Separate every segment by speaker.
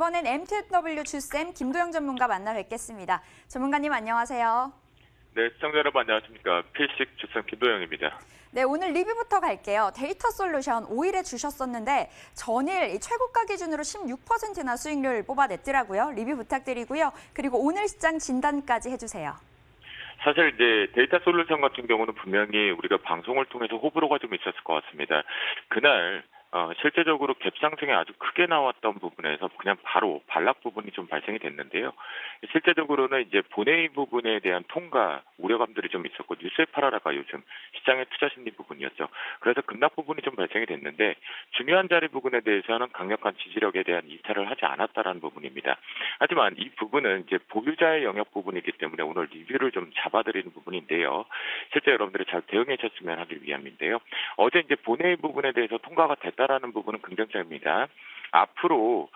Speaker 1: 이번엔 MTW 주쌤 김도영 전문가 만나 뵙겠습니다. 전문가님 안녕하세요.
Speaker 2: 네, 시청자 여러분 안녕하십니까. 필식 주쌤 김도영입니다.
Speaker 1: 네, 오늘 리뷰부터 갈게요. 데이터 솔루션 5일에 주셨었는데 전일 최고가 기준으로 16%나 수익률 뽑아냈더라고요. 리뷰 부탁드리고요. 그리고 오늘 시장 진단까지 해주세요.
Speaker 2: 사실 이제 데이터 솔루션 같은 경우는 분명히 우리가 방송을 통해서 호불호가 좀 있었을 것 같습니다. 그날 실제적으로 갭 상승이 아주 크게 나왔던 부분에서 그냥 바로 반락 부분이 좀 발생이 됐는데요. 실제적으로는 이제 본회의 부분에 대한 통과 우려감들이 좀 있었고 뉴스에 팔아라가 요즘 시장의 투자 심리 부분이었죠. 그래서 급락 부분이 좀 발생이 됐는데 중요한 자리 부분에 대해서는 강력한 지지력에 대한 이탈을 하지 않았다라는 부분입니다. 하지만 이 부분은 이제 보유자의 영역 부분이기 때문에 오늘 리뷰를 좀 잡아드리는 부분인데요. 실제 여러분들이 잘 대응해 주셨으면 하기 위함인데요. 어제 이제 본회의 부분에 대해서 통과가 됐다라는 부분은 긍정적입니다. 앞으로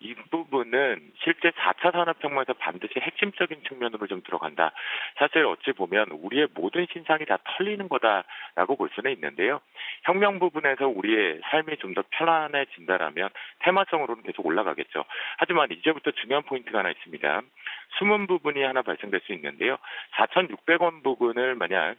Speaker 2: 이 부분은 실제 4차 산업혁명에서 반드시 핵심적인 측면으로 좀 들어간다. 사실 어찌 보면 우리의 모든 신상이 다 털리는 거다라고 볼 수는 있는데요. 혁명 부분에서 우리의 삶이 좀 더 편안해진다라면 테마성으로는 계속 올라가겠죠. 하지만 이제부터 중요한 포인트가 하나 있습니다. 숨은 부분이 하나 발생될 수 있는데요. 4,600원 부분을 만약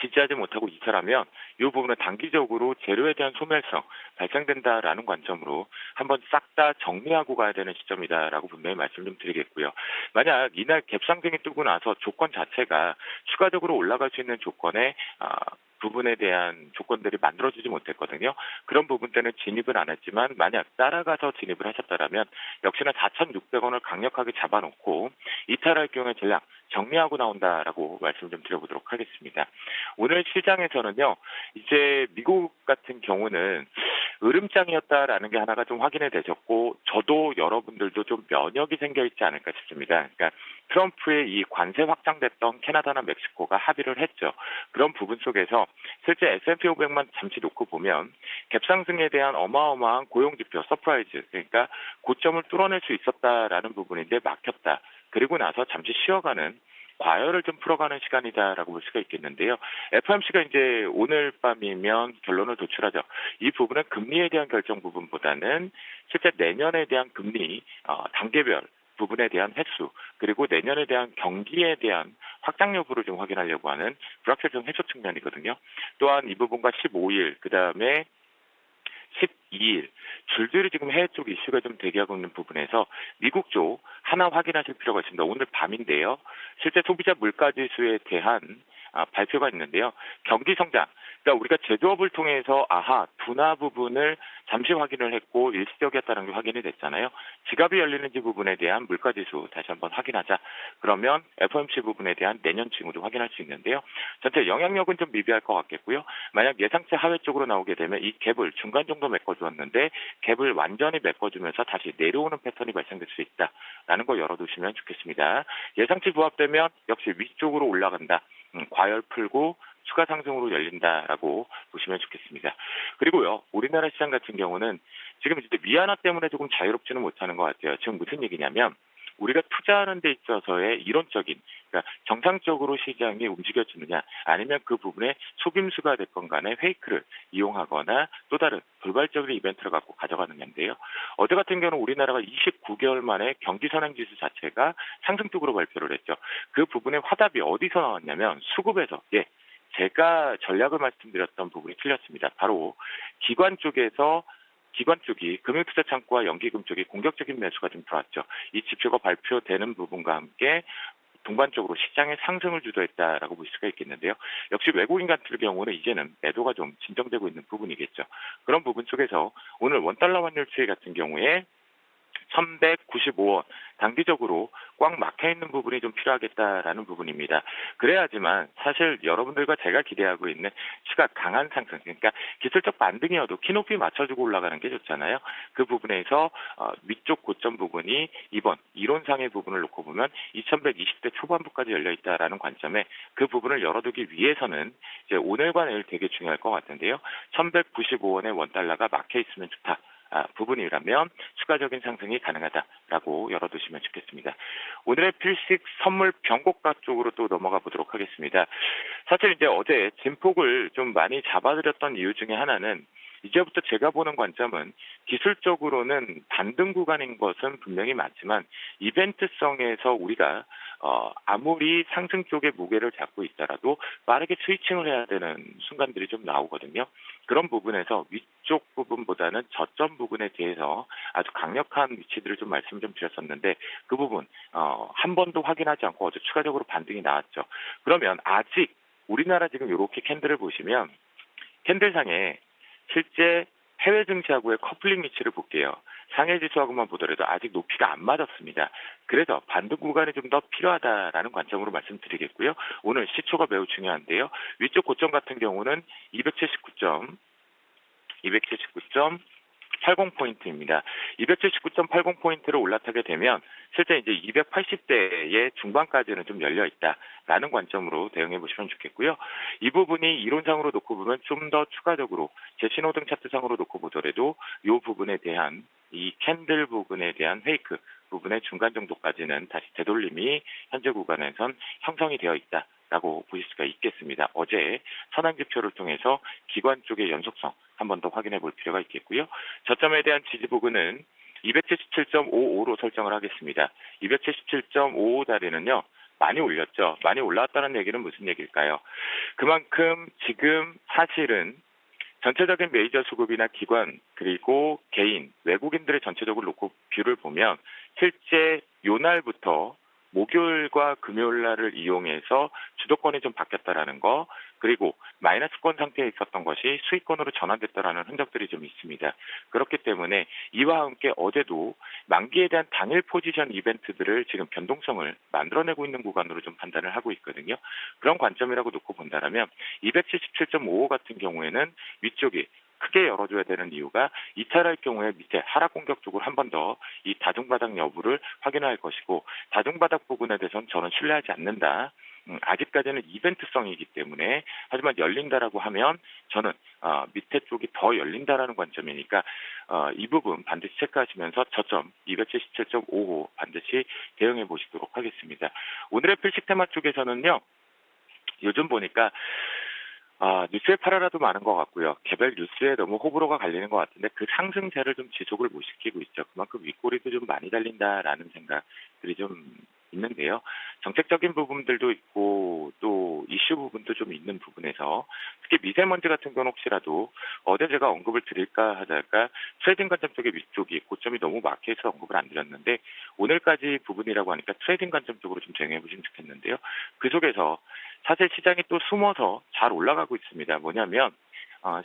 Speaker 2: 지지하지 못하고 이탈하면 이 부분은 단기적으로 재료에 대한 소멸성 발생된다라는 관점으로 한번 싹 다 정리하고 가야 되는 시점이다라고 분명히 말씀 좀 드리겠고요. 만약 이날 갭상승이 뜨고 나서 조건 자체가 추가적으로 올라갈 수 있는 조건에 부분에 대한 조건들이 만들어지지 못했거든요. 그런 부분 때는 진입을 안 했지만 만약 따라가서 진입을 하셨다면 역시나 4,600원을 강력하게 잡아놓고 이탈할 경우에 전략 정리하고 나온다라고 말씀 좀 드려보도록 하겠습니다. 오늘 시장에서는요, 이제 미국 같은 경우는 으름장이었다라는 게 하나가 좀 확인이 되셨고, 저도 여러분들도 좀 면역이 생겨 있지 않을까 싶습니다. 그러니까 트럼프의 이 관세 확장됐던 캐나다나 멕시코가 합의를 했죠. 그런 부분 속에서 실제 S&P 500만 잠시 놓고 보면 갭상승에 대한 어마어마한 고용지표 서프라이즈, 그러니까 고점을 뚫어낼 수 있었다라는 부분인데 막혔다. 그리고 나서 잠시 쉬어가는 과열을 좀 풀어가는 시간이다라고 볼 수가 있겠는데요. FOMC가 이제 오늘 밤이면 결론을 도출하죠. 이 부분은 금리에 대한 결정 부분보다는 실제 내년에 대한 금리 단계별 부분에 대한 횟수, 그리고 내년에 대한 경기에 대한 확장 여부를 좀 확인하려고 하는 불확실성 해소 측면이거든요. 또한 이 부분과 15일, 그 다음에 12일 줄줄이 지금 해외 쪽 이슈가 좀 대기하고 있는 부분에서 미국 쪽 하나 확인하실 필요가 있습니다. 오늘 밤인데요. 실제 소비자 물가지수에 대한 발표가 있는데요. 경기 성장, 그러니까 우리가 제조업을 통해서 둔화 부분을 잠시 확인을 했고 일시적이었다는 게 확인이 됐잖아요. 지갑이 열리는지 부분에 대한 물가지수 다시 한번 확인하자. 그러면 FOMC 부분에 대한 내년 징후도 확인할 수 있는데요. 전체 영향력은 좀 미비할 것 같겠고요. 만약 예상치 하회 쪽으로 나오게 되면 이 갭을 중간 정도 메꿔주었는데 갭을 완전히 메꿔주면서 다시 내려오는 패턴이 발생될 수 있다라는 거 열어두시면 좋겠습니다. 예상치 부합되면 역시 위쪽으로 올라간다. 과열 풀고 추가 상승으로 열린다라고 보시면 좋겠습니다. 그리고요, 우리나라 시장 같은 경우는 지금 이제 위안화 때문에 조금 자유롭지는 못하는 것 같아요. 지금 무슨 얘기냐면 우리가 투자하는 데 있어서의 이론적인, 그러니까 정상적으로 시장이 움직여지느냐, 아니면 그 부분에 속임수가 됐건 간에 페이크를 이용하거나 또 다른 돌발적인 이벤트를 갖고 가져가느냐인데요. 어제 같은 경우는 우리나라가 29개월 만에 경기 선행지수 자체가 상승 쪽으로 발표를 했죠. 그 부분의 화답이 어디서 나왔냐면 수급에서, 제가 전략을 말씀드렸던 부분이 틀렸습니다. 바로 기관 쪽이 금융투자 창구와 연기금 쪽이 공격적인 매수가 좀 들어왔죠. 이 지표가 발표되는 부분과 함께 동반적으로 시장의 상승을 주도했다라고 볼 수가 있겠는데요. 역시 외국인 같은 경우는 이제는 매도가 좀 진정되고 있는 부분이겠죠. 그런 부분 속에서 오늘 원달러 환율 추이 같은 경우에 1,195원 단기적으로 꽉 막혀있는 부분이 좀 필요하겠다라는 부분입니다. 그래야지만 사실 여러분들과 제가 기대하고 있는 추가 강한 상승, 그러니까 기술적 반등이어도 키높이 맞춰주고 올라가는 게 좋잖아요. 그 부분에서 위쪽 고점 부분이 이번 이론상의 부분을 놓고 보면 2,120대 초반부까지 열려있다라는 관점에 그 부분을 열어두기 위해서는 이제 오늘과 내일 되게 중요할 것 같은데요. 1,195원의 원달러가 막혀있으면 좋다. 부분이라면 추가적인 상승이 가능하다라고 열어두시면 좋겠습니다. 오늘의 필식 선물 변곡가 쪽으로 또 넘어가 보도록 하겠습니다. 사실 이제 어제 진폭을 좀 많이 잡아드렸던 이유 중에 하나는 이제부터 제가 보는 관점은 기술적으로는 반등 구간인 것은 분명히 맞지만 이벤트성에서 우리가 아무리 상승 쪽에 무게를 잡고 있더라도 빠르게 스위칭을 해야 되는 순간들이 좀 나오거든요. 그런 부분에서 위쪽 부분보다는 저점 부분에 대해서 아주 강력한 위치들을 좀 말씀 좀 드렸었는데 그 부분 한 번도 확인하지 않고 어제 추가적으로 반등이 나왔죠. 그러면 아직 우리나라 지금 이렇게 캔들을 보시면 캔들상에 실제 해외 증시하고의 커플링 위치를 볼게요. 상해 지수하고만 보더라도 아직 높이가 안 맞았습니다. 그래서 반등 구간이 좀 더 필요하다라는 관점으로 말씀드리겠고요. 오늘 시초가 매우 중요한데요. 위쪽 고점 같은 경우는 279.80포인트입니다. 279.80포인트를 올라타게 되면 실제 이제 280대의 중반까지는 좀 열려 있다라는 관점으로 대응해 보시면 좋겠고요. 이 부분이 이론상으로 놓고 보면 좀 더 추가적으로 제 신호등 차트상으로 놓고 보더라도 이 부분에 대한 이 캔들 부분에 대한 페이크 부분의 중간 정도까지는 다시 되돌림이 현재 구간에선 형성이 되어 있다라고 보실 수가 있겠습니다. 어제 선행지표를 통해서 기관 쪽의 연속성 한 번 더 확인해 볼 필요가 있겠고요. 저점에 대한 지지 부분은 277.55로 설정을 하겠습니다. 277.55 자리는요. 많이 올렸죠. 많이 올라왔다는 얘기는 무슨 얘기일까요? 그만큼 지금 사실은 전체적인 메이저 수급이나 기관 그리고 개인, 외국인들의 전체적으로 놓고 뷰를 보면 실제 요날부터 목요일과 금요일 날을 이용해서 주도권이 좀 바뀌었다라는 거 그리고 마이너스권 상태에 있었던 것이 수익권으로 전환됐다라는 흔적들이 좀 있습니다. 그렇기 때문에 이와 함께 어제도 만기에 대한 당일 포지션 이벤트들을 지금 변동성을 만들어내고 있는 구간으로 좀 판단을 하고 있거든요. 그런 관점이라고 놓고 본다면 277.55 같은 경우에는 위쪽이 크게 열어줘야 되는 이유가 이탈할 경우에 밑에 하락 공격 쪽으로 한 번 더 이 다중바닥 여부를 확인할 것이고 다중바닥 부분에 대해서는 저는 신뢰하지 않는다. 아직까지는 이벤트성이기 때문에 하지만 열린다라고 하면 저는 밑에 쪽이 더 열린다라는 관점이니까 이 부분 반드시 체크하시면서 저점 277.55 반드시 대응해 보시도록 하겠습니다. 오늘의 필식 테마 쪽에서는요. 요즘 보니까 뉴스에 팔아라도 많은 것 같고요. 개별 뉴스에 너무 호불호가 갈리는 것 같은데 그 상승세를 좀 지속을 못 시키고 있죠. 그만큼 윗꼬리도 좀 많이 달린다라는 생각들이 좀 있는데요. 정책적인 부분들도 있고 또 이슈 부분도 좀 있는 부분에서 특히 미세먼지 같은 경우는 혹시라도 어제 제가 언급을 드릴까 하다가 트레이딩 관점 쪽의 위쪽이 고점이 너무 막혀서 언급을 안 드렸는데 오늘까지 부분이라고 하니까 트레이딩 관점 쪽으로 좀 정해 보시면 좋겠는데요. 그 속에서 사실 시장이 또 숨어서 잘 올라가고 있습니다. 뭐냐면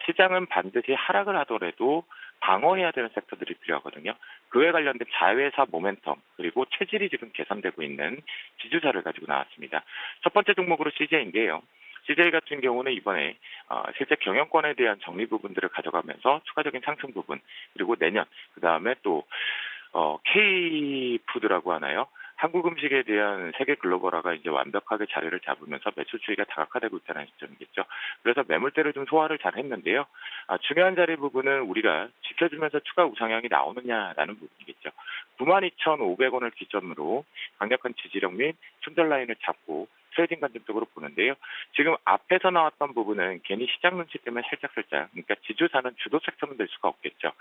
Speaker 2: 시장은 반드시 하락을 하더라도 방어해야 되는 섹터들이 필요하거든요. 그에 관련된 자회사 모멘텀 그리고 체질이 지금 개선되고 있는 지주사를 가지고 나왔습니다. 첫 번째 종목으로 CJ인데요. CJ 같은 경우는 이번에 실제 경영권에 대한 정리 부분들을 가져가면서 추가적인 상승 부분 그리고 내년 그 다음에 또 K푸드라고 하나요? 한국 음식에 대한 세계 글로벌화가 이제 완벽하게 자리를 잡으면서 매출 추이가 다각화되고 있다는 시점이겠죠. 그래서 매물대를 좀 소화를 잘 했는데요. 중요한 자리 부분은 우리가 지켜주면서 추가 우상향이 나오느냐라는 부분이겠죠. 92,500원을 기점으로 강력한 지지력 및 손절 라인을 잡고 트레이딩 관점적으로 보는데요. 지금 앞에서 나왔던 부분은 괜히 시장 눈치 때문에 살짝 그러니까 지주사는 주도 섹터는 될 수가 없겠죠.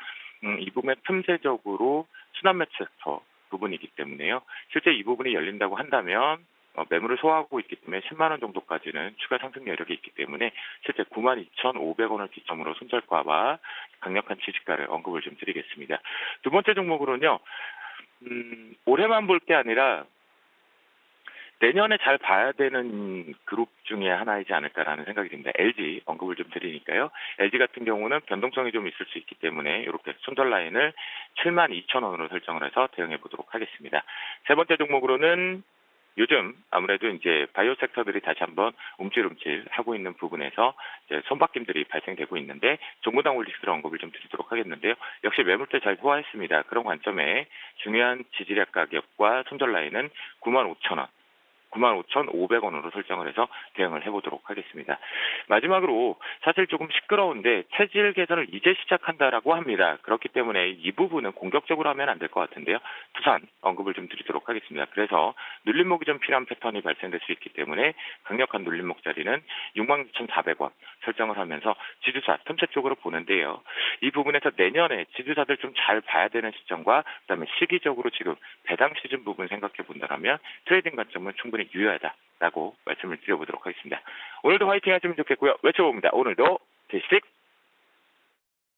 Speaker 2: 이 부분은 틈새적으로 순환 매치 섹터 부분이기 때문에요. 실제 이 부분이 열린다고 한다면 매물을 소화하고 있기 때문에 10만 원 정도까지는 추가 상승 여력이 있기 때문에 실제 92,500원을 기점으로 손절가와 강력한 지지가를 언급을 좀 드리겠습니다. 두 번째 종목으로는요. 올해만 볼 게 아니라 내년에 잘 봐야 되는 그룹 중에 하나이지 않을까라는 생각이 듭니다. LG 언급을 좀 드리니까요. LG 같은 경우는 변동성이 좀 있을 수 있기 때문에 이렇게 손절 라인을 72,000원으로 설정을 해서 대응해 보도록 하겠습니다. 세 번째 종목으로는 요즘 아무래도 이제 바이오 섹터들이 다시 한번 움찔움찔 하고 있는 부분에서 이제 손바뀜들이 발생되고 있는데 종무당 올리스를 언급을 좀 드리도록 하겠는데요. 역시 매물대 잘 소화했습니다. 그런 관점에 중요한 지지력 가격과 손절 라인은 95,000원. 95,500원으로 설정을 해서 대응을 해보도록 하겠습니다. 마지막으로 사실 조금 시끄러운데 체질 개선을 이제 시작한다라고 합니다. 그렇기 때문에 이 부분은 공격적으로 하면 안 될 것 같은데요. 두산 언급을 좀 드리도록 하겠습니다. 그래서 눌림목이 좀 필요한 패턴이 발생될 수 있기 때문에 강력한 눌림목 자리는 66,400원 설정을 하면서 지주사 틈새 쪽으로 보는데요. 이 부분에서 내년에 지주사들 좀 잘 봐야 되는 시점과 그다음에 시기적으로 지금 배당 시즌 부분 생각해 본다면 트레이딩 관점은 충분히 유효하다라고 말씀을 드려보도록 하겠습니다. 오늘도 화이팅 하시면 좋겠고요. 외쳐봅니다. 오늘도 대식